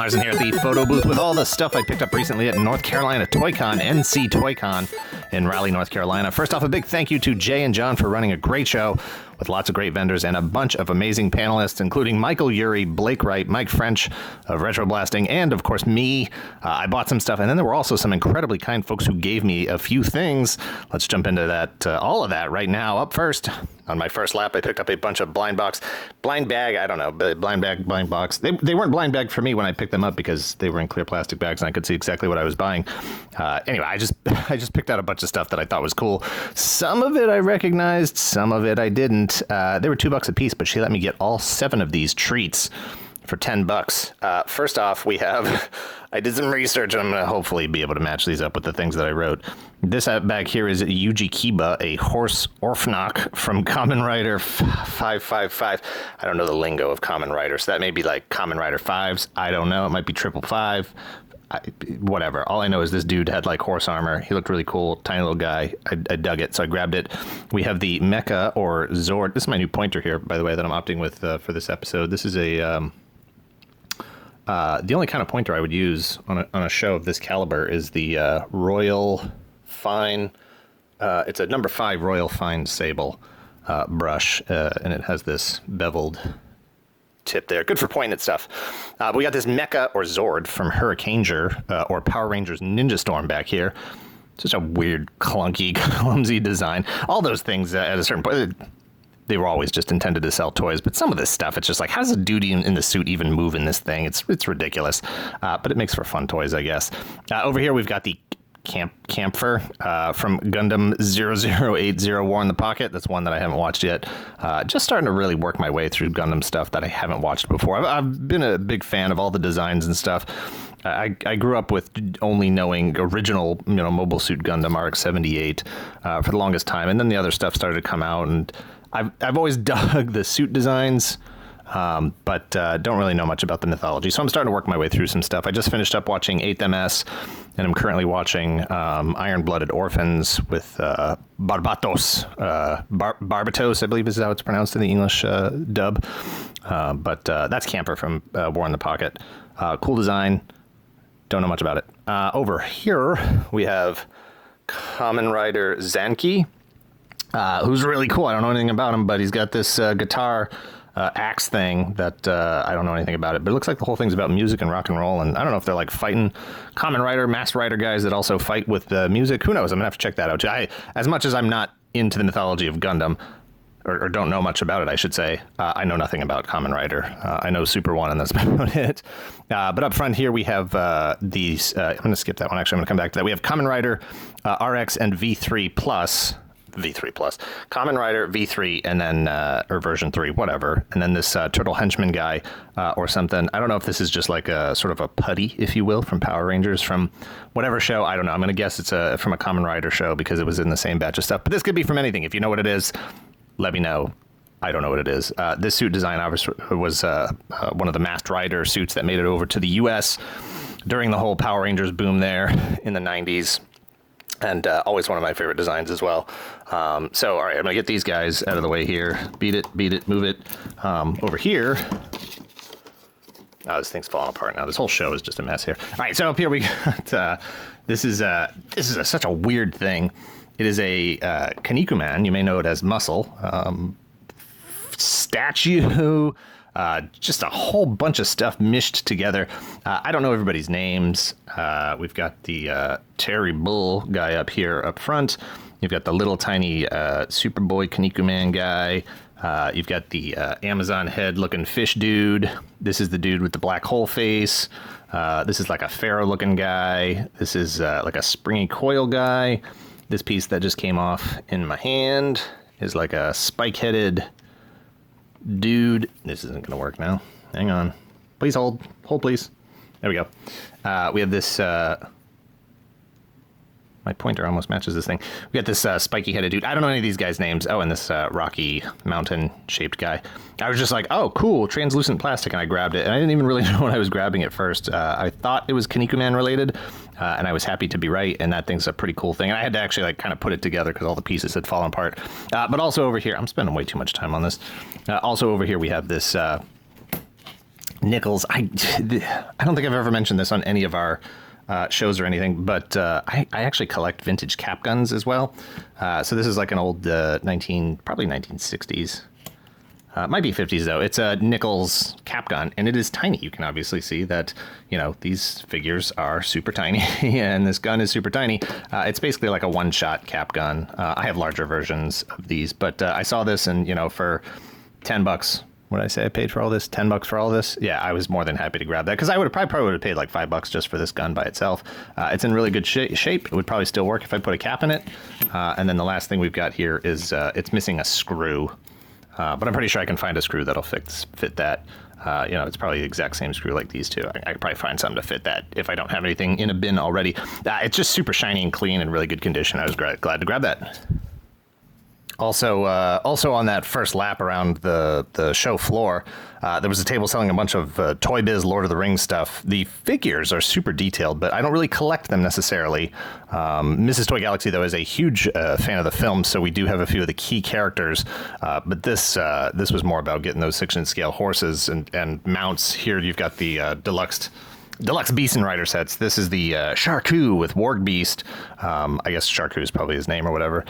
Larson here at the photo booth with all the stuff I picked up recently at North Carolina ToyCon, NC ToyCon in Raleigh, North Carolina. First off, a big thank you to Jay and John for running a great show with lots of great vendors and a bunch of amazing panelists, including Michael Urey, Blake Wright, Mike French of Retro Blasting, and of course me. I bought some stuff, and then there were also some incredibly kind folks who gave me a few things. Let's jump into that, all of that right now. Up first, on my first lap, I picked up a bunch of blind box, blind bag, I don't know, blind bag, blind box. They weren't blind bag for me when I picked them up because they were in clear plastic bags and I could see exactly what I was buying. Anyway, I just picked out a bunch of stuff that I thought was cool. Some of it I recognized, some of it I didn't. They were $2 a piece, but she let me get all 7 of these treats for $10. First off, we have, I did some research and I'm going to hopefully be able to match these up with the things that I wrote. This back here is Yuji Kiba, a horse Orphnok from Kamen Rider 555. I don't know the lingo of Kamen Rider, so that may be like Kamen Rider 5s. I don't know. It might be 555. Whatever. All I know is this dude had like horse armor. He looked really cool. Tiny little guy. I dug it, so I grabbed it. We have the Mecha or Zord. This is my new pointer here, by the way, that I'm opting with for this episode. This is a... the only kind of pointer I would use on a show of this caliber is the Royal Fine. It's a number 5 Royal Fine Sable brush, and it has this beveled tip there. Good for pointed stuff. We got this Mecha or Zord from Hurricaneger or Power Rangers Ninja Storm back here. Such a weird, clunky, clumsy design. All those things at a certain point, they were always just intended to sell toys, but some of this stuff, it's just like, how does a dude in the suit even move in this thing? It's ridiculous, but it makes for fun toys, I guess. Over here, we've got the Camphor from Gundam 0080 War in the Pocket. That's one that I haven't watched yet. Just starting to really work my way through Gundam stuff that I haven't watched before. I've been a big fan of all the designs and stuff. I grew up with only knowing original, Mobile Suit Gundam RX-78 for the longest time, and then the other stuff started to come out, and I've always dug the suit designs, but don't really know much about the mythology. So I'm starting to work my way through some stuff. I just finished up watching 8th MS, and I'm currently watching Iron-Blooded Orphans with Barbatos. Barbatos, I believe is how it's pronounced in the English dub. But that's Camper from War in the Pocket. Cool design. Don't know much about it. Over here, we have Kamen Rider Zenki. Who's really cool. I don't know anything about him, but he's got this guitar axe thing that I don't know anything about it, but it looks like the whole thing's about music and rock and roll, and I don't know if they're like fighting Kamen Rider, Masked Rider guys that also fight with music. Who knows? I'm gonna have to check that out too. As much as I'm not into the mythology of Gundam, or don't know much about it, I should say, I know nothing about Kamen Rider. I know Super 1, and that's about it. But up front here, we have these... I'm going to skip that one, actually. I'm going to come back to that. We have Kamen Rider RX and V3 Plus. Kamen Rider V3, and then, or version 3, whatever. And then this Turtle Henchman guy or something. I don't know if this is just like a sort of a putty, if you will, from Power Rangers, from whatever show. I don't know. I'm going to guess it's from a Kamen Rider show because it was in the same batch of stuff. But this could be from anything. If you know what it is, let me know. I don't know what it is. This suit design obviously was one of the Masked Rider suits that made it over to the U.S. during the whole Power Rangers boom there in the 90s. And always one of my favorite designs as well. So, all right, I'm going to get these guys out of the way here. Beat it, move it. Over here. Oh, this thing's falling apart now. This whole show is just a mess here. All right, so up here we got, this is such a weird thing. It is a Kinnikuman. You may know it as Muscle. Statue. Just a whole bunch of stuff mished together. I don't know everybody's names. We've got the Terry Bull guy up here up front. You've got the little tiny Superboy Kinnikuman guy. You've got the Amazon head looking fish dude. This is the dude with the black hole face. This is like a pharaoh looking guy. This is like a springy coil guy. This piece that just came off in my hand is like a spike-headed dude. This isn't going to work now. Hang on. Please hold. Hold, please. There we go. We have this... my pointer almost matches this thing. We got this spiky-headed dude. I don't know any of these guys' names. Oh, and this rocky mountain-shaped guy. I was just like, oh, cool, translucent plastic, and I grabbed it. And I didn't even really know what I was grabbing at first. I thought it was Kinnikuman related, and I was happy to be right, and that thing's a pretty cool thing. And I had to actually like kind of put it together because all the pieces had fallen apart. But also over here, I'm spending way too much time on this. Also over here, we have this Nichols. I don't think I've ever mentioned this on any of our shows or anything, but I actually collect vintage cap guns as well. So this is like an old probably 1960s. Might be 50s though. It's a Nichols Cap Gun, and it is tiny. You can obviously see that, you know, these figures are super tiny, and this gun is super tiny. It's basically like a one-shot cap gun. I have larger versions of these, but I saw this, and you know, for $10. What did I say I paid for all this? $10 for all this? Yeah, I was more than happy to grab that, because I probably would have paid like $5 just for this gun by itself. It's in really good shape. It would probably still work if I put a cap in it. And then the last thing we've got here is it's missing a screw. But I'm pretty sure I can find a screw that'll fit that. You know, it's probably the exact same screw like these two. I could probably find something to fit that if I don't have anything in a bin already. It's just super shiny and clean and really good condition. I was glad to grab that. Also on that first lap around the show floor, there was a table selling a bunch of Toy Biz Lord of the Rings stuff. The figures are super detailed, but I don't really collect them necessarily. Mrs. Toy Galaxy, though, is a huge fan of the film, so we do have a few of the key characters. But this was more about getting those 6-inch scale horses and mounts. Here you've got the Deluxe Beast and Rider sets. This is the Sharku with Warg Beast. I guess Sharku is probably his name or whatever.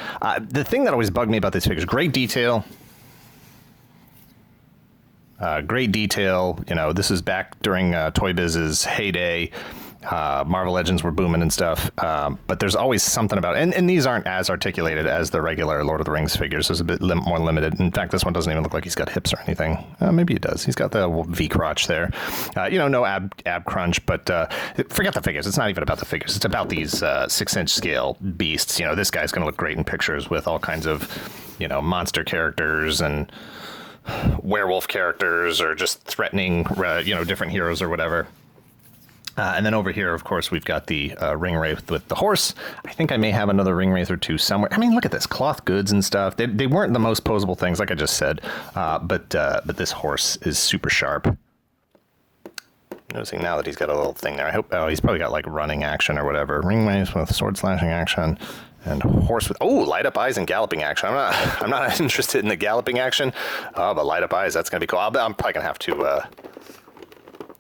The thing that always bugged me about these figures, great detail. Great detail. You know, this is back during Toy Biz's heyday. Marvel Legends were booming and stuff. But there's always something about it. And these aren't as articulated as the regular Lord of the Rings figures. It's a bit more limited. In fact, this one doesn't even look like he's got hips or anything. Maybe it does. He's got the V crotch there. You know, no ab crunch, but forget the figures. It's not even about the figures. It's about these 6-inch scale beasts. You know, this guy's going to look great in pictures with all kinds of, you know, monster characters and werewolf characters, or just threatening, you know, different heroes or whatever. And then over here, of course, we've got the ring wraith with the horse. I think I may have another ring wraith or two somewhere. I mean, look at this, cloth goods and stuff. They weren't the most posable things, like I just said, but this horse is super sharp. Noticing now that he's got a little thing there. He's probably got like running action or whatever. Ring wraith with sword slashing action. And horse with light up eyes and galloping action. I'm not interested in the galloping action, but light up eyes, that's gonna be cool. I'm probably gonna have to.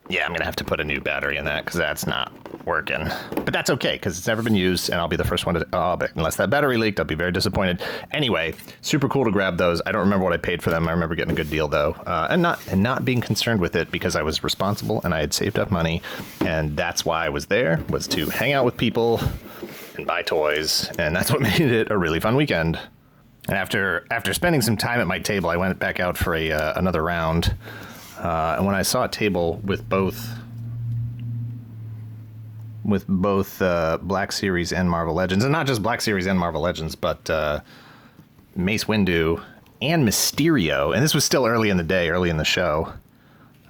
Yeah, I'm gonna have to put a new battery in that, because that's not working. But that's okay, because it's never been used, and I'll be the first one to. But unless that battery leaked, I'll be very disappointed. Anyway, super cool to grab those. I don't remember what I paid for them. I remember getting a good deal though, and not being concerned with it, because I was responsible and I had saved up money, and that's why I was there, was to hang out with people and buy toys, and that's what made it a really fun weekend. And after spending some time at my table, I went back out for another round, and when I saw a table with both Black Series and Marvel Legends, and not just Black Series and Marvel Legends, but Mace Windu and Mysterio, and this was still early in the day, early in the show.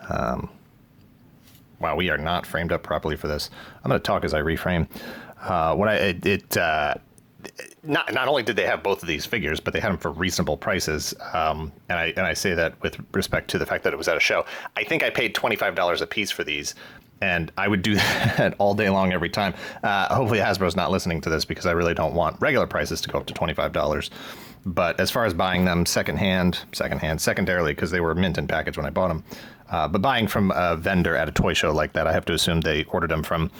Wow, we are not framed up properly for this. I'm going to talk as I reframe. Not only did they have both of these figures, but they had them for reasonable prices. And I say that with respect to the fact that it was at a show. I think I paid $25 a piece for these, and I would do that all day long every time. Hopefully Hasbro's not listening to this, because I really don't want regular prices to go up to $25. But as far as buying them secondarily, because they were mint in package when I bought them. But buying from a vendor at a toy show like that, I have to assume they ordered them from,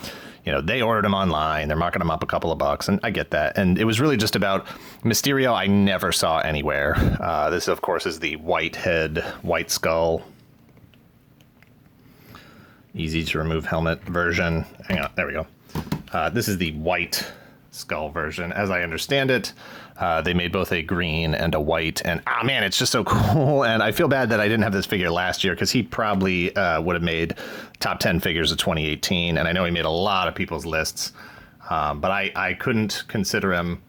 you know, they ordered them online. They're marking them up a couple of bucks, and I get that. And it was really just about Mysterio. I never saw anywhere. This, of course, is the white head, white skull, easy to remove helmet version. Hang on, there we go. This is the white skull version, as I understand it. They made both a green and a white, and man, it's just so cool. And I feel bad that I didn't have this figure last year, because he probably would have made top 10 figures of 2018, and I know he made a lot of people's lists, but I couldn't consider him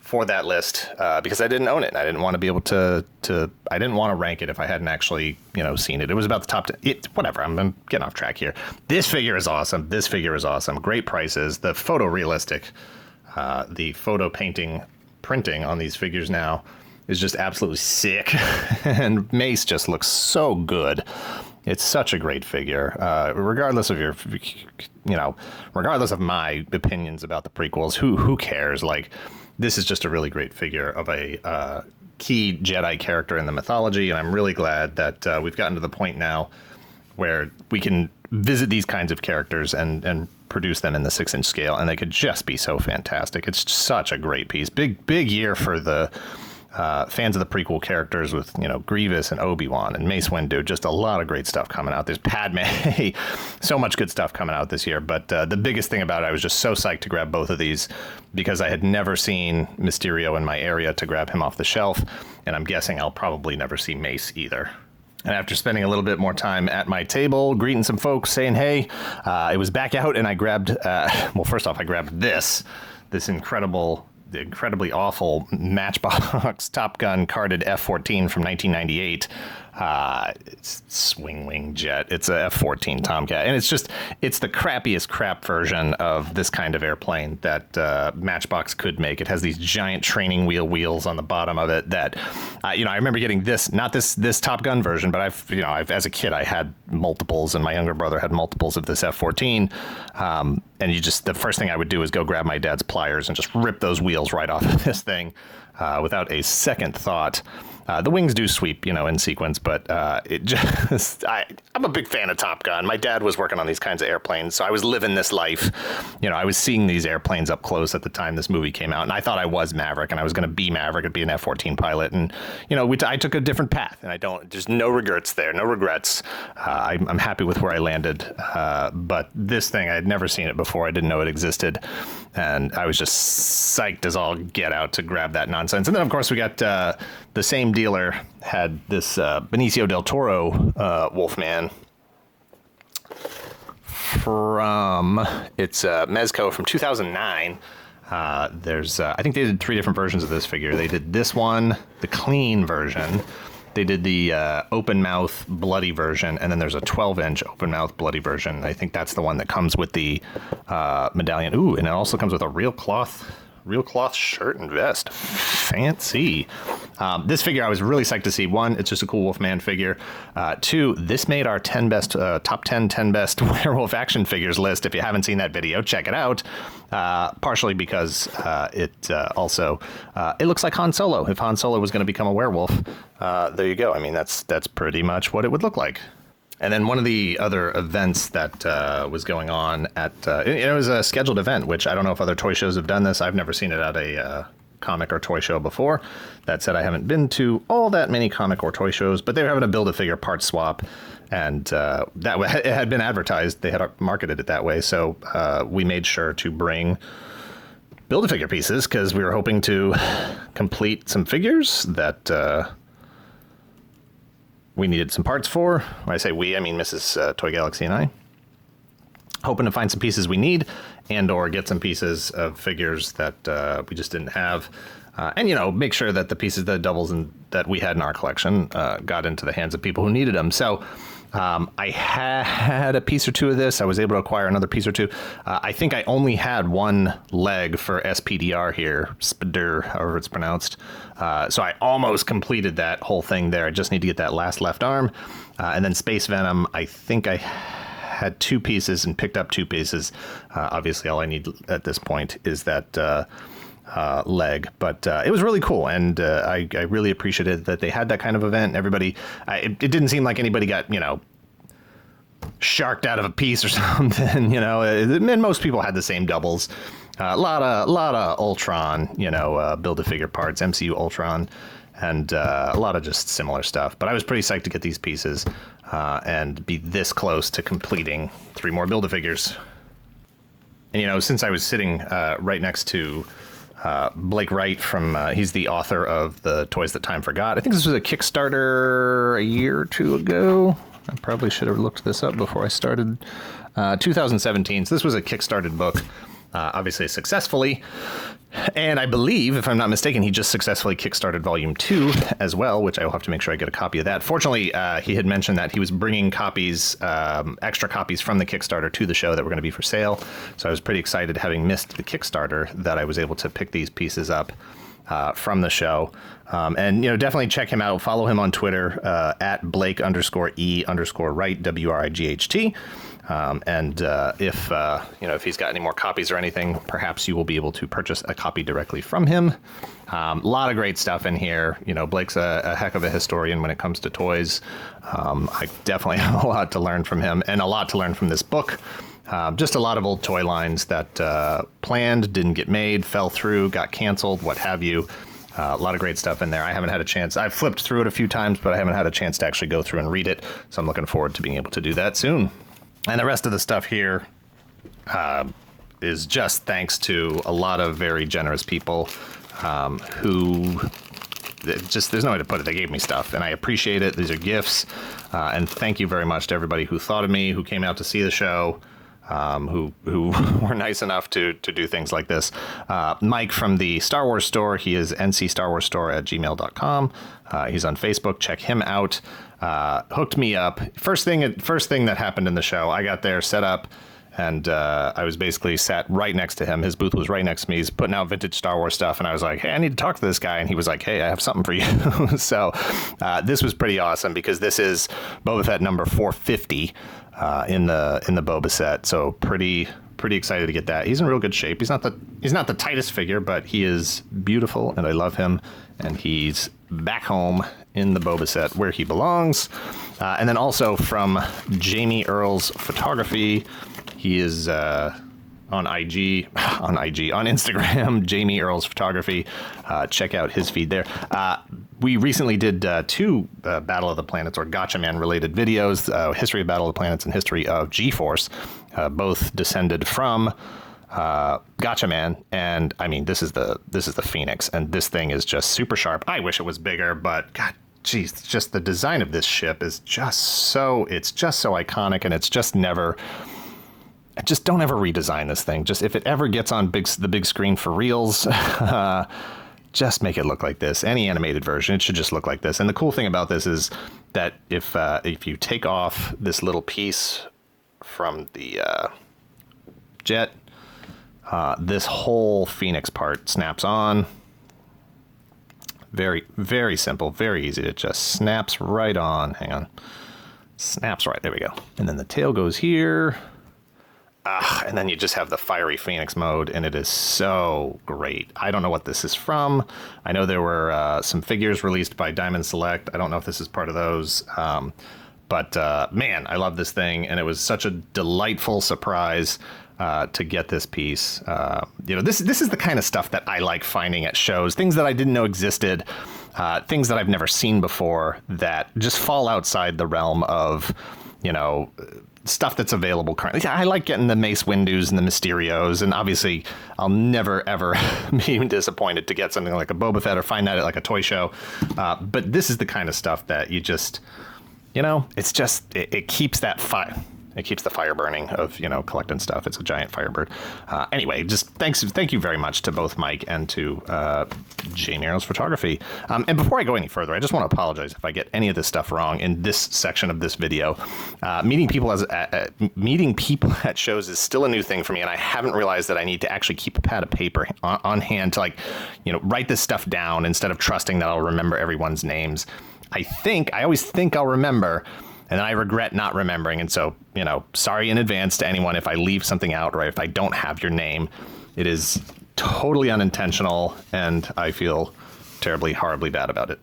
for that list because I didn't own it, and I didn't want to be able to I didn't want to rank it if I hadn't actually, you know, seen it. It was about the top 10. Whatever, I'm getting off track here. This figure is awesome. This figure is awesome. Great prices. The photorealistic, the photo printing on these figures now is just absolutely sick. And Mace just looks so good. It's such a great figure. Regardless of regardless of my opinions about the prequels, who cares? Like, this is just a really great figure of a key Jedi character in the mythology, and I'm really glad that we've gotten to the point now where we can visit these kinds of characters and produce them in the 6-inch scale, and they could just be so fantastic. It's such a great piece. Big year for the fans of the prequel characters with, Grievous and Obi-Wan and Mace Windu. Just a lot of great stuff coming out. There's Padme. So much good stuff coming out this year. But the biggest thing about it, I was just so psyched to grab both of these because I had never seen Mysterio in my area to grab him off the shelf. And I'm guessing I'll probably never see Mace either. And after spending a little bit more time at my table, greeting some folks, saying, hey, it was back out, and I grabbed, first off, I grabbed this incredibly awful Matchbox Top Gun carded F-14 from 1998. It's swing wing jet. It's a F-14 Tomcat, and it's the crappiest crap version of this kind of airplane that Matchbox could make. It has these giant training wheels on the bottom of it that, I remember getting this, not this Top Gun version, but I've as a kid, I had multiples, and my younger brother had multiples of this F-14. And the first thing I would do is go grab my dad's pliers and just rip those wheels right off of this thing without a second thought. The wings do sweep, in sequence, but I'm a big fan of Top Gun. My dad was working on these kinds of airplanes, so I was living this life. I was seeing these airplanes up close at the time this movie came out, and I thought I was Maverick, and I was going to be Maverick and be an F-14 pilot. And, I took a different path, and there's no regrets there, no regrets. I'm happy with where I landed. But this thing, I had never seen it before. I didn't know it existed. And I was just psyched as all get out to grab that nonsense. And then, of course, we got the same dealer had this Benicio del Toro Wolfman from Mezco from 2009. There's I think they did 3 different versions of this figure. They did this one, the clean version. They did the open mouth bloody version, and then there's a 12-inch open mouth bloody version. I think that's the one that comes with the medallion. Ooh, and it also comes with a real cloth shirt and vest. Fancy. This figure I was really psyched to see. 1, it's just a cool Wolfman figure. 2, this made our top 10 best werewolf action figures list. If you haven't seen that video, check it out. Partially because it also it looks like Han Solo. If Han Solo was going to become a werewolf, there you go. I mean, that's pretty much what it would look like. And then one of the other events that was going on at, it was a scheduled event, which I don't know if other toy shows have done this. I've never seen it at a comic or toy show before. That said, I haven't been to all that many comic or toy shows, but they were having a Build-A-Figure part swap, and it had been advertised. They had marketed it that way, so we made sure to bring Build-A-Figure pieces because we were hoping to complete some figures that we needed some parts for. When I say we, I mean Mrs. Toy Galaxy and I. Hoping to find some pieces we need and or get some pieces of figures that we just didn't have. And, make sure that the pieces, the doubles that we had in our collection got into the hands of people who needed them. So I had a piece or 2 of this. I was able to acquire another piece or 2. I think I only had 1 leg for SPDR here, SPDR, however it's pronounced. So I almost completed that whole thing there. I just need to get that last left arm. And then Space Venom, I think I had 2 pieces and picked up 2 pieces. Obviously, all I need at this point is that leg, but it was really cool, and I really appreciated that they had that kind of event. Everybody, it didn't seem like anybody got sharked out of a piece or something, and most people had the same doubles. A lot of Ultron, Build-A-Figure parts, MCU Ultron, and a lot of just similar stuff. But I was pretty psyched to get these pieces and be this close to completing 3 more Build-A-Figures. And since I was sitting right next to Blake Wright he's the author of the Toys That Time Forgot. I think this was a Kickstarter a year or 2 ago. I probably should have looked this up before I started. 2017. So this was a Kickstarted book, obviously successfully. And I believe, if I'm not mistaken, he just successfully kickstarted Volume 2 as well, which I will have to make sure I get a copy of that. Fortunately, he had mentioned that he was bringing copies, extra copies from the Kickstarter to the show that were going to be for sale. So I was pretty excited, having missed the Kickstarter, that I was able to pick these pieces up from the show. And, definitely check him out. Follow him on Twitter at Blake_E_Wright, WRIGHT. And if he's got any more copies or anything, perhaps you will be able to purchase a copy directly from him. A lot of great stuff in here. Blake's a heck of a historian when it comes to toys. I definitely have a lot to learn from him, and a lot to learn from this book. Just a lot of old toy lines that planned, didn't get made, fell through, got canceled, what have you. A lot of great stuff in there. I haven't had a chance. I've flipped through it a few times, but I haven't had a chance to actually go through and read it. So I'm looking forward to being able to do that soon. And the rest of the stuff here is just thanks to a lot of very generous people who there's no way to put it. They gave me stuff, and I appreciate it. These are gifts. And thank you very much to everybody who thought of me, who came out to see the show, who were nice enough to do things like this. Mike from the Star Wars store, he is ncstarwarsstore@gmail.com. He's on Facebook. Check him out. Hooked me up. First thing that happened in the show, I got there, set up, and I was basically sat right next to him. His booth was right next to me. He's putting out vintage Star Wars stuff, and I was like, hey, I need to talk to this guy. And he was like, hey, I have something for you. So this was pretty awesome, because this is Boba Fett number 450 in the Boba Sett. So pretty excited to get that. He's in real good shape. He's not the tightest figure, but he is beautiful, and I love him. And he's back home in the Boba Sett where he belongs. And then also from Jamie Earl's Photography, he is on Instagram, Jamie Earl's Photography. Check out his feed there. We recently did two Battle of the Planets or Gatchaman related videos, history of Battle of the Planets and history of G-Force, both descended from Gatchaman. And I mean, this is the Phoenix, and this thing is just super sharp. I wish it was bigger, but God, geez, just the design of this ship is just so iconic, and it's just never. Just don't ever redesign this thing. Just if it ever gets on the big screen for reals, just make it look like this. Any animated version, it should just look like this. And the cool thing about this is that if you take off this little piece from the jet, this whole Phoenix part snaps on. Very, very simple, very easy. It just snaps right on. Hang on. Snaps right. There we go. And then the tail goes here. And then you just have the fiery Phoenix mode, and it is so great. I don't know what this is from. I know there were some figures released by Diamond Select. I don't know if this is part of those. But man, I love this thing, and it was such a delightful surprise to get this piece. This is the kind of stuff that I like finding at shows. Things that I didn't know existed. Things that I've never seen before that just fall outside the realm of, stuff that's available currently. I like getting the Mace Windus and the Mysterios, and obviously I'll never, ever be disappointed to get something like a Boba Fett or find that at like a toy show. But this is the kind of stuff that you just, it keeps that fire. It keeps the fire burning of, collecting stuff. It's a giant Firebird. Anyway, just thank you very much to both Mike and to Jamie Earl's Photography. And before I go any further, I just want to apologize if I get any of this stuff wrong in this section of this video. Meeting people at shows is still a new thing for me, and I haven't realized that I need to actually keep a pad of paper on hand to write this stuff down instead of trusting that I'll remember everyone's names. I always think I'll remember, and then I regret not remembering. And so, sorry in advance to anyone if I leave something out or if I don't have your name. It is totally unintentional, and I feel terribly, horribly bad about it.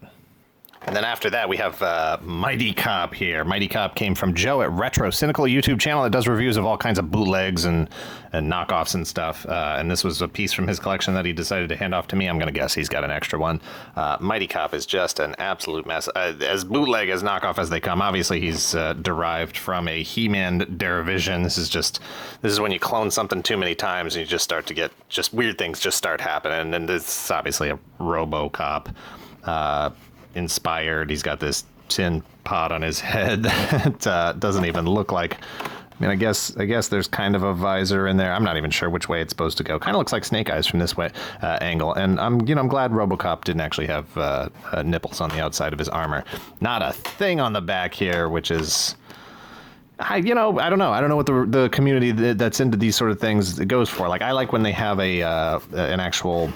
And then after that, we have Mighty Cop here. Mighty Cop came from Joe at Retro Cynical, YouTube channel that does reviews of all kinds of bootlegs and knockoffs and stuff. And this was a piece from his collection that he decided to hand off to me. I'm going to guess he's got an extra one. Mighty Cop is just an absolute mess. As bootleg, as knockoff as they come. Obviously, he's derived from a He-Man derivision. This is when you clone something too many times and you just start to get just weird things just start happening. And this is obviously a RoboCop inspired. He's got this tin pot on his head that doesn't even look like. I guess there's kind of a visor in there. I'm not even sure which way it's supposed to go. Kind of looks like Snake Eyes from this way angle. And I'm glad RoboCop didn't actually have nipples on the outside of his armor. Not a thing on the back here, which is. I don't know. I don't know what the community that's into these sort of things goes for. Like, I like when they have an actual.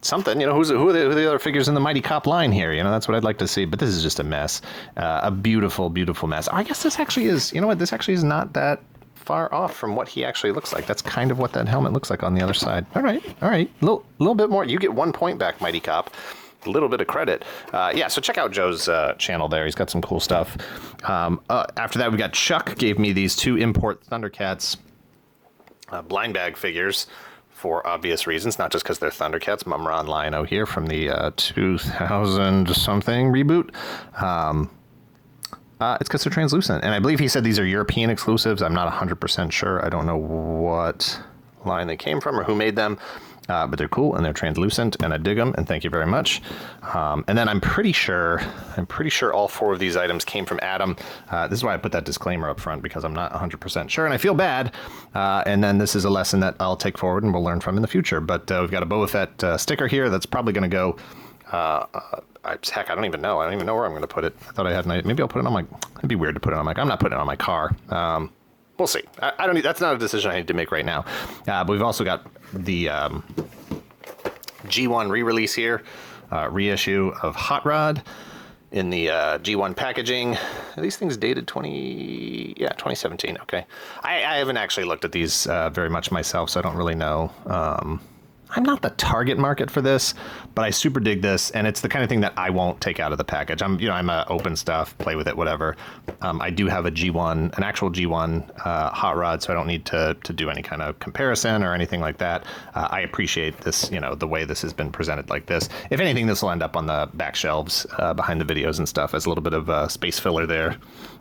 Something, who are the other figures in the Mighty Cop line here? That's what I'd like to see. But this is just a mess, a beautiful, beautiful mess. I guess this actually is. This actually is not that far off from what he actually looks like. That's kind of what that helmet looks like on the other side. All right. Little bit more. You get 1 point back, Mighty Cop. A little bit of credit. Yeah, so check out Joe's channel there. He's got some cool stuff. After that, we got Chuck gave me these 2 import Thundercats blind bag figures for obvious reasons, not just because they're Thundercats. Mumra Lino here from the 2000 something reboot. It's because they're translucent, and I believe he said these are European exclusives. I'm not 100% sure. I don't know what line they came from or who made them. But they're cool and they're translucent and I dig them and thank you very much. And then I'm pretty sure all 4 of these items came from Adam. This is why I put that disclaimer up front, because I'm not 100% sure and I feel bad. And then this is a lesson that I'll take forward and we'll learn from in the future. But we've got a Boba Fett sticker here that's probably going to go. Heck, I don't even know. I don't even know where I'm going to put it. I thought I had maybe I'll put it on my. It'd be weird to put it on my. I'm not putting it on my car. We'll see. I don't need, that's not a decision I need to make right now. But we've also got the G1 re-release here, reissue of Hot Rod in the G1 packaging. Are these things dated 2017? Okay. I haven't actually looked at these very much myself, so I don't really know. I'm not the target market for this, but I super dig this, and it's the kind of thing that I won't take out of the package. I'm open stuff, play with it, whatever. I do have an actual G1 hot rod, so I don't need to do any kind of comparison or anything like that. I appreciate this, the way this has been presented like this. If anything, this will end up on the back shelves behind the videos and stuff as a little bit of space filler there.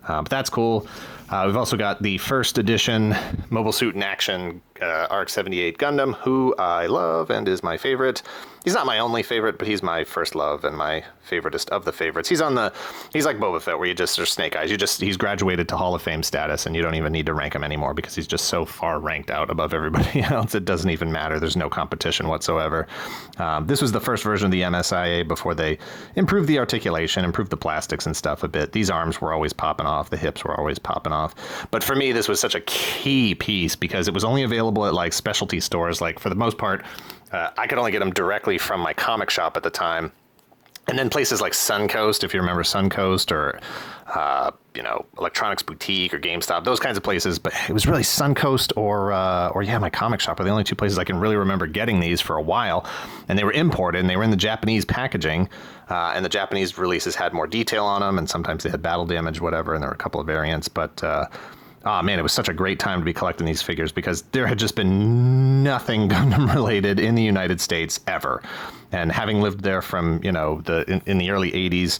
But that's cool. We've also got the first edition Mobile Suit in Action RX-78 Gundam, who I love and is my favorite. He's not my only favorite, but he's my first love and my favoritist of the favorites. He's like Boba Fett, where you just are Snake Eyes. He's graduated to Hall of Fame status, and you don't even need to rank him anymore because he's just so far ranked out above everybody else. It doesn't even matter. There's no competition whatsoever. This was the first version of the MSIA before they improved the articulation, improved the plastics and stuff a bit. These arms were always popping off. The hips were always popping off. But for me, this was such a key piece because it was only available at like specialty stores. Like for the most part, I could only get them directly from my comic shop at the time. And then places like Suncoast, if you remember Suncoast, or, Electronics Boutique or GameStop, those kinds of places. But it was really Suncoast or my comic shop are the only 2 places I can really remember getting these for a while. And they were imported and they were in the Japanese packaging. And the Japanese releases had more detail on them. And sometimes they had battle damage, whatever. And there were a couple of variants. But, oh man, it was such a great time to be collecting these figures because there had just been nothing Gundam related in the United States ever. And having lived there from, in the early 80s,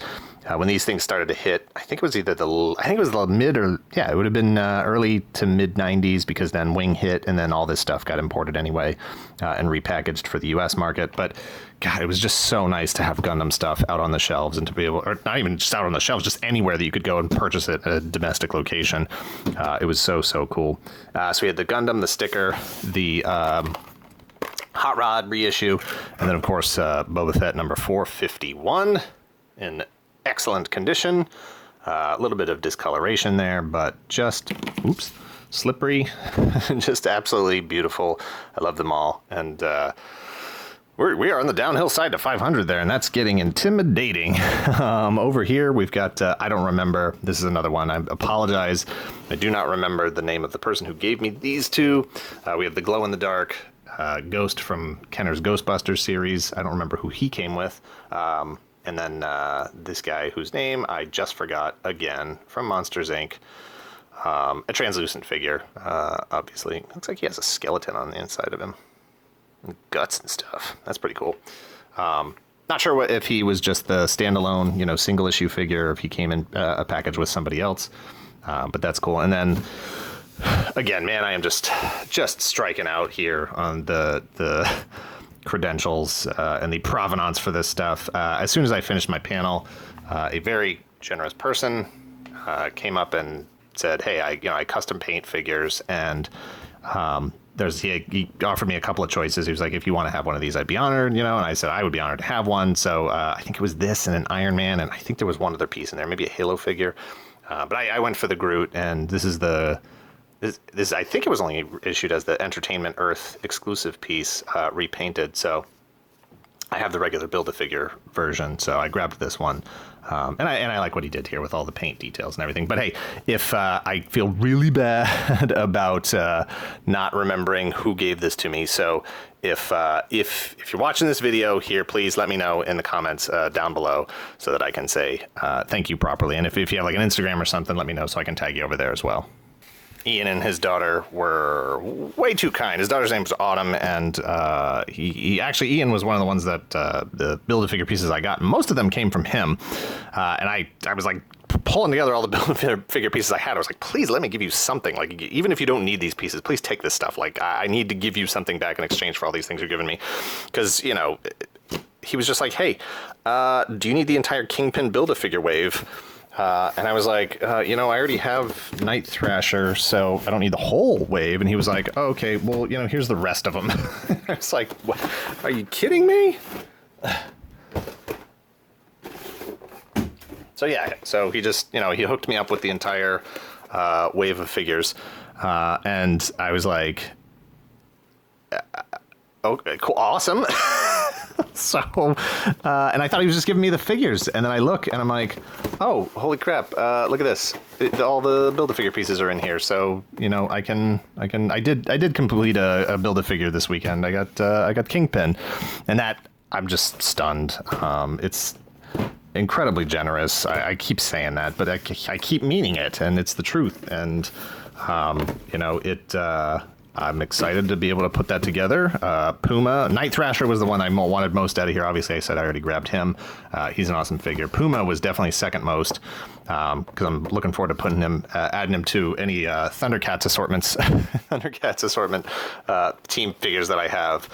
when these things started to hit, I think it was the mid or, it would have been early to mid 90s because then Wing hit and then all this stuff got imported anyway and repackaged for the US market. But God, it was just so nice to have Gundam stuff out on the shelves and to be able, or not even just out on the shelves, just anywhere that you could go and purchase it at a domestic location. It was so cool. So we had the Gundam, the sticker, the Hot Rod reissue, and then of course Boba Fett number 451 in excellent condition. A little bit of discoloration there, but just slippery. Just absolutely beautiful. I love them all, and we are on the downhill side to 500 there, and that's getting intimidating. Over here we've got I don't remember. This is another one. I apologize. I do not remember the name of the person who gave me these 2. We have the glow in the dark Ghost from Kenner's Ghostbusters series. I don't remember who he came with. And then this guy whose name I just forgot again from Monsters, Inc. A translucent figure, obviously. Looks like he has a skeleton on the inside of him. And guts and stuff. That's pretty cool. Not sure if he was just the standalone, single issue figure, or if he came in a package with somebody else. But that's cool. And then again, man, I am just striking out here on the credentials and the provenance for this stuff. As soon as I finished my panel, a very generous person came up and said, "Hey, I custom paint figures," and he offered me a couple of choices. He was like, "If you want to have one of these, I'd be honored," and I said I would be honored to have one. So I think it was this and an Iron Man, and I think there was one other piece in there, maybe a Halo figure. But I went for the Groot, and this is this I think it was only issued as the Entertainment Earth exclusive piece, repainted. So I have the regular Build-A-Figure version, so I grabbed this one. And I like what he did here with all the paint details and everything. But hey, if I feel really bad about not remembering who gave this to me, so if you're watching this video here, please let me know in the comments down below so that I can say thank you properly. And if you have like an Instagram or something, let me know so I can tag you over there as well. Ian and his daughter were way too kind. His daughter's name was Autumn, and he actually, Ian was one of the ones that the Build-A-Figure pieces I got. Most of them came from him, and I was like pulling together all the Build-A-Figure pieces I had. I was like, please let me give you something. Like, even if you don't need these pieces, please take this stuff. Like, I need to give you something back in exchange for all these things you're giving me. Because, you know, he was just like, hey, do you need the entire Kingpin Build-A-Figure wave? And I was like, you know, I already have Night Thrasher, so I don't need the whole wave. And he was like, oh, okay, well, you know, here's the rest of them. I was like, what? Are you kidding me? So yeah, so he just, you know, he hooked me up with the entire wave of figures. And I was like, okay, cool, awesome. So, and I thought he was just giving me the figures, and then I look, and I'm like, oh, holy crap, look at this. All the Build-A-Figure pieces are in here, so, you know, I did complete a Build-A-Figure this weekend. I got Kingpin, and that, I'm just stunned. It's incredibly generous. I keep saying that, but I keep meaning it, and it's the truth, and, you know, I'm excited to be able to put that together. Puma, Night Thrasher was the one I wanted most out of here. Obviously, I said I already grabbed him. He's an awesome figure. Puma was definitely second most, because I'm looking forward to putting him, adding him to any Thundercats assortments, Thundercats assortment team figures that I have.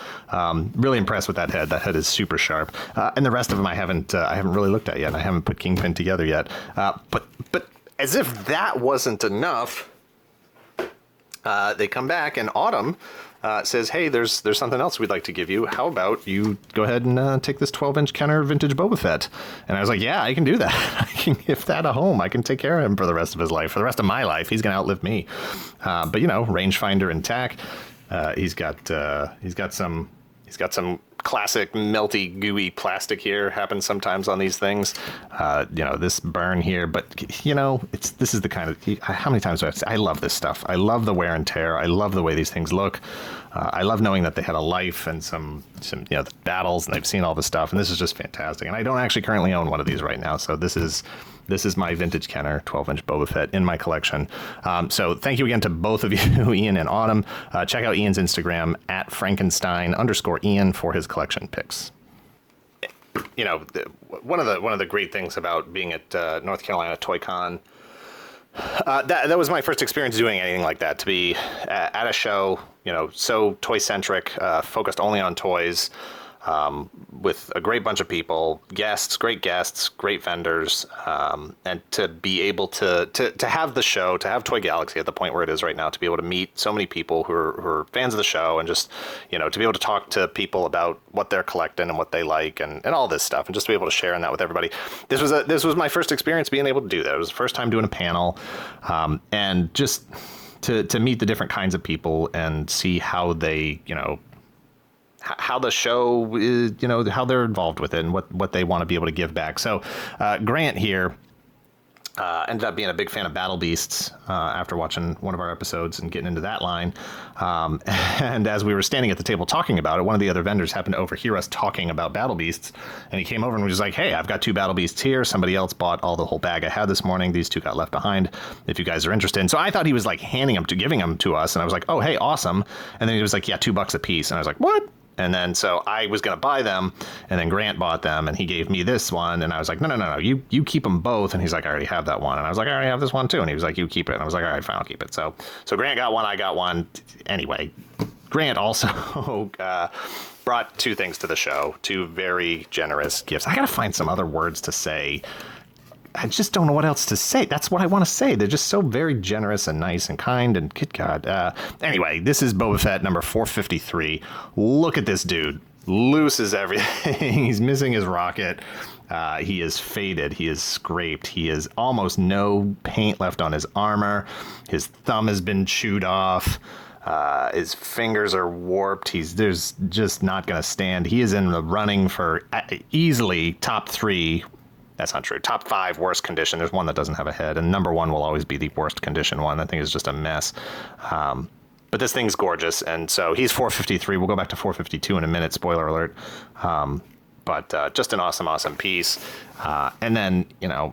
Really impressed with that head. That head is super sharp. And the rest of them I haven't really looked at yet. I haven't put Kingpin together yet. But as if that wasn't enough. They come back, and Autumn says, hey, there's something else we'd like to give you. How about you go ahead and take this 12-inch Kenner vintage Boba Fett? And I was like, yeah, I can do that. I can give that a home. I can take care of him for the rest of his life. For the rest of my life, he's going to outlive me. But, you know, rangefinder intact. He's got some classic melty, gooey plastic here. Happens sometimes on these things. You know, this burn here, but you know, this is the kind of, how many times do I have to say, I love this stuff. I love the wear and tear. I love the way these things look. I love knowing that they had a life and some you know, the battles, and they've seen all this stuff, and this is just fantastic. And I don't actually currently own one of these right now, so this is my vintage Kenner 12-inch Boba Fett in my collection. So thank you again to both of you, Ian and Autumn. Check out Ian's Instagram at Frankenstein_Ian for his collection pics. You know, one of the great things about being at North Carolina ToyCon, that was my first experience doing anything like that. To be at a show, you know, so toy-centric, focused only on toys. With a great bunch of people, great guests, great vendors, and to be able to have the show, to have Toy Galaxy at the point where it is right now, to be able to meet so many people who are fans of the show, and just, you know, to be able to talk to people about what they're collecting and what they like, and all this stuff, and just to be able to share in that with everybody. This was my first experience being able to do that. It was the first time doing a panel, and just to meet the different kinds of people and see how they, you know, how the show is, you know, how they're involved with it and what they want to be able to give back. So Grant here ended up being a big fan of Battle Beasts after watching one of our episodes and getting into that line. And as we were standing at the table talking about it, one of the other vendors happened to overhear us talking about Battle Beasts, and he came over and was like, hey, I've got 2 Battle Beasts here. Somebody else bought the whole bag I had this morning. These 2 got left behind if you guys are interested. And so I thought he was like giving them to us, and I was like, oh, hey, awesome. And then he was like, yeah, $2 a piece. And I was like, what? And then so I was going to buy them, and then Grant bought them, and he gave me this one, and I was like, no, you keep them both. And he's like, I already have that one. And I was like, I already have this one too. And he was like, you keep it. And I was like, all right, fine, I'll keep it. So Grant got one, I got one. Anyway, Grant also brought 2 things to the show, 2 very generous gifts. I got to find some other words to say. I just don't know what else to say. That's what I want to say. They're just so very generous and nice and kind, and good God. Anyway, this is Boba Fett number 453. Look at this dude. Loose as everything. He's missing his rocket. He is faded. He is scraped. He has almost no paint left on his armor. His thumb has been chewed off. His fingers are warped. There's just not going to stand. He is in the running for easily top 3. That's not true. Top 5 worst condition. There's one that doesn't have a head, and number 1 will always be the worst condition one. I think it's just a mess. But this thing's gorgeous, and so he's 453. We'll go back to 452 in a minute. Spoiler alert. But just an awesome, awesome piece. And then, you know,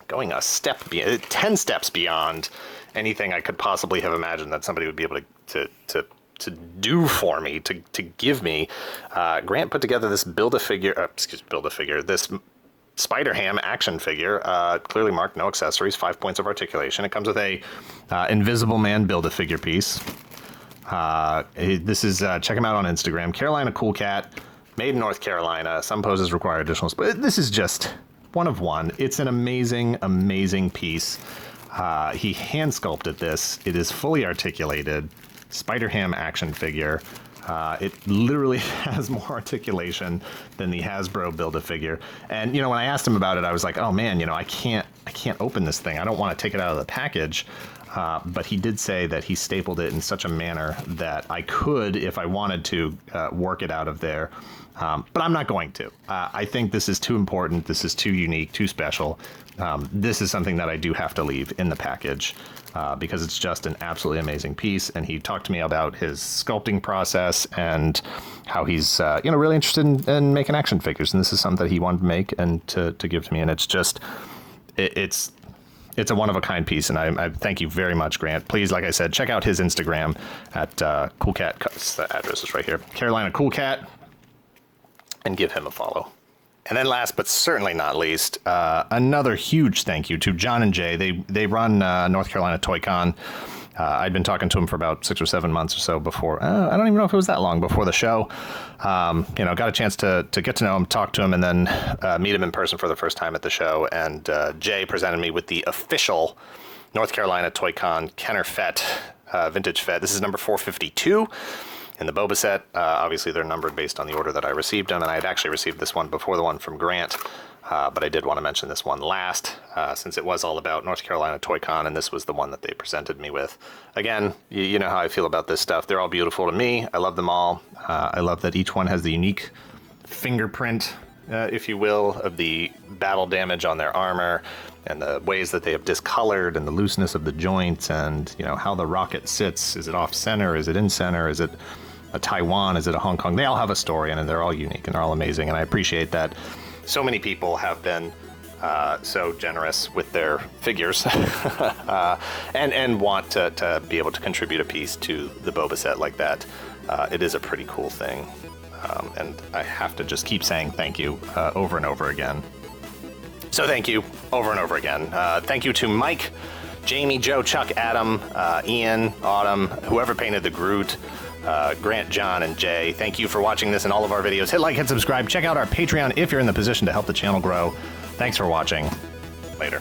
going a step, 10 steps beyond anything I could possibly have imagined that somebody would be able to do for me, to give me. Grant put together this this Spider-Ham action figure, clearly marked no accessories, 5 points of articulation. It comes with a Invisible Man Build-A-Figure piece. This is, check him out on Instagram, Carolina Cool Cat, made in North Carolina. Some poses require additional, but this is just one of one. It's an amazing, amazing piece. He hand sculpted this. It is fully articulated. Spider-Ham action figure. It literally has more articulation than the Hasbro Build-A-Figure. And, you know, when I asked him about it, I was like, oh man, you know, I can't open this thing. I don't want to take it out of the package. But he did say that he stapled it in such a manner that I could, if I wanted to, work it out of there. But I'm not going to. I think this is too important. This is too unique, too special. This is something that I do have to leave in the package because it's just an absolutely amazing piece. And he talked to me about his sculpting process and how he's you know, really interested in making action figures. And this is something that he wanted to make and to give to me. And it's just, it's a one-of-a-kind piece, and I thank you very much, Grant. Please, like I said, check out his Instagram at Cool Cat. The address is right here, Carolina Cool Cat, and give him a follow. And then last but certainly not least, another huge thank you to John and Jay. They run North Carolina ToyCon. I'd been talking to him for about 6 or 7 months or so before. I don't even know if it was that long before the show. You know, got a chance to get to know him, talk to him, and then meet him in person for the first time at the show. And Jay presented me with the official North Carolina ToyCon Kenner Fett, vintage Fett. This is number 452 in the Boba Sett. Obviously, they're numbered based on the order that I received them, and I had actually received this one before the one from Grant. But I did want to mention this one last, since it was all about North Carolina ToyCon, and this was the one that they presented me with. Again, you know how I feel about this stuff. They're all beautiful to me. I love them all. I love that each one has the unique fingerprint, if you will, of the battle damage on their armor, and the ways that they have discolored, and the looseness of the joints, and, you know, how the rocket sits. Is it off center? Is it in center? Is it a Taiwan? Is it a Hong Kong? They all have a story, and they're all unique, and they're all amazing, and I appreciate that. So many people have been so generous with their figures and want to be able to contribute a piece to the Boba Sett like that. It is a pretty cool thing. And I have to just keep saying thank you over and over again. So thank you over and over again. Thank you to Mike, Jamie, Joe, Chuck, Adam, Ian, Autumn, whoever painted the Groot, Grant, John, and Jay. Thank you for watching this and all of our videos. Hit like, hit subscribe. Check out our Patreon if you're in the position to help the channel grow. Thanks for watching. Later.